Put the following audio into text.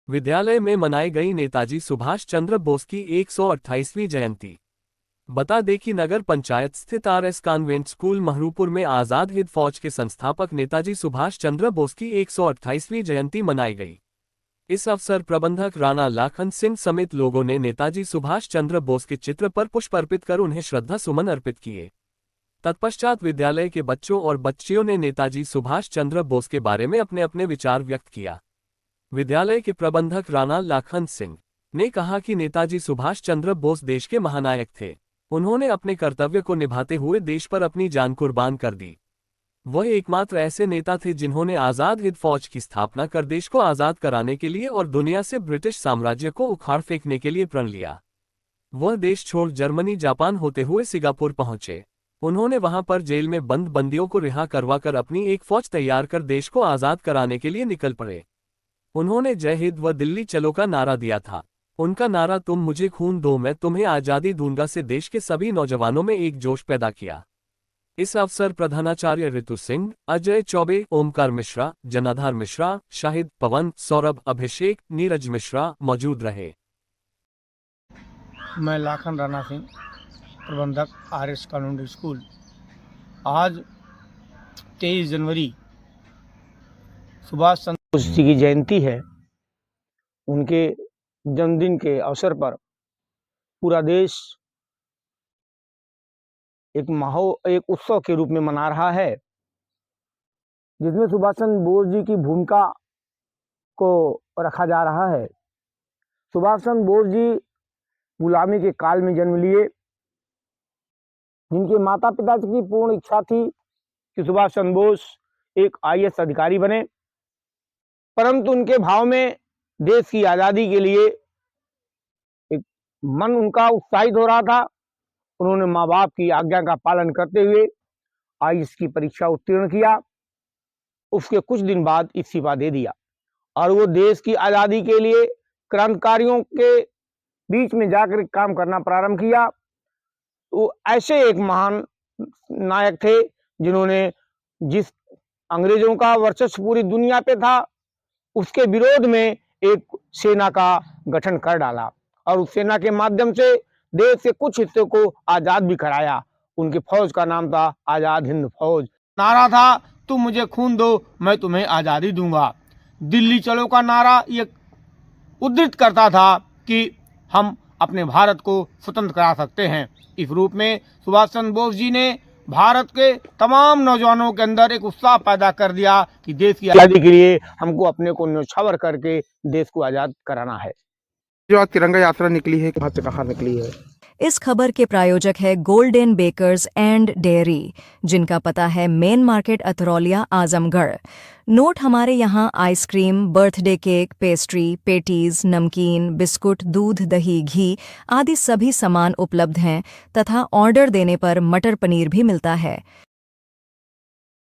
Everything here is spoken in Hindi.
विद्यालय में मनाई गई नेताजी सुभाष चंद्र बोस की 128वीं जयंती। बता दें कि नगर पंचायत स्थित आरएस कॉन्वेंट स्कूल महरूपुर में आजाद हिंद फौज के संस्थापक नेताजी सुभाष चंद्र बोस की 128वीं जयंती मनाई गई। इस अवसर प्रबंधक राणा लाखन सिंह समेत लोगों ने नेताजी सुभाष चंद्र बोस के चित्र पर पुष्प अर्पित कर उन्हें श्रद्धा सुमन अर्पित किए। तत्पश्चात विद्यालय के बच्चों और बच्चियों ने नेताजी सुभाष चंद्र बोस के बारे में अपने अपने विचार व्यक्त किया। विद्यालय के प्रबंधक राणा लाखन सिंह ने कहा कि नेताजी सुभाष चंद्र बोस देश के महानायक थे। उन्होंने अपने कर्तव्य को निभाते हुए देश पर अपनी जान कुर्बान कर दी। वह एकमात्र ऐसे नेता थे जिन्होंने आजाद हिंद फौज की स्थापना कर देश को आजाद कराने के लिए और दुनिया से ब्रिटिश साम्राज्य को उखाड़ फेंकने के लिए प्रण लिया। वह देश छोड़ जर्मनी जापान होते हुए सिंगापुर पहुंचे। उन्होंने वहां पर जेल में बंद बंदियों को रिहा करवाकर अपनी एक फौज तैयार कर देश को आजाद कराने के लिए निकल पड़े। उन्होंने जय हिंद व दिल्ली चलो का नारा दिया था। उनका नारा तुम मुझे खून दो मैं तुम्हें आजादी दूंगा से देश के सभी नौजवानों में एक जोश पैदा किया। इस अवसर प्रधानाचार्य ऋतु सिंह, अजय चौबे, ओमकार मिश्रा, जनाधार मिश्रा, शाहिद, पवन, सौरभ, अभिषेक, नीरज मिश्रा मौजूद रहे। मैं लाखन राणा सिंह, प्रबंधक आरएस कॉन्वेंट स्कूल। आज 23 जनवरी सुभाष चंद्र बोस जी की जयंती है। उनके जन्मदिन के अवसर पर पूरा देश एक उत्सव के रूप में मना रहा है, जिसमें सुभाष चंद्र बोस जी की भूमिका को रखा जा रहा है। सुभाष चंद्र बोस जी गुलामी के काल में जन्म लिए, जिनके माता पिता की पूर्ण इच्छा थी कि सुभाष चंद्र बोस एक आईएएस अधिकारी बने, परंतु उनके भाव में देश की आजादी के लिए एक मन उनका उत्साहित हो रहा था। उन्होंने माँ बाप की आज्ञा का पालन करते हुए आईएएस की परीक्षा उत्तीर्ण किया। उसके कुछ दिन बाद इस्तीफा दे दिया और वो देश की आजादी के लिए क्रांतिकारियों के बीच में जाकर काम करना प्रारंभ किया। वो ऐसे एक महान नायक थे जिन्होंने जिस अंग्रेजों का वर्चस्व पूरी दुनिया पे था, उसके विरोध में एक सेना का गठन कर डाला और उस सेना के माध्यम से देश के कुछ हिस्से को आजाद भी कराया। उनकी फौज का नाम था आजाद हिंद फौज। नारा था तुम मुझे खून दो मैं तुम्हें आजादी दूंगा। दिल्ली चलो का नारा ये उद्धृत करता था कि हम अपने भारत को स्वतंत्र करा सकते हैं। इस रूप में सुभाष चंद्र बोस जी ने भारत के तमाम नौजवानों के अंदर एक उत्साह पैदा कर दिया कि देश की आजादी के लिए हमको अपने को न्यौछावर करके देश को आजाद कराना है। जो आज तिरंगा यात्रा निकली है, कहाँ से कहाँ निकली है? इस खबर के प्रायोजक है गोल्डन बेकर्स एंड डेयरी, जिनका पता है main market Atraulia Azamgarh. Note हमारे यहाँ ice cream, birthday cake, pastry, patties, नमकीन, बिस्कुट, दूध, दही, घी आदि सभी सामान उपलब्ध हैं तथा ऑर्डर देने पर मटर पनीर भी मिलता है।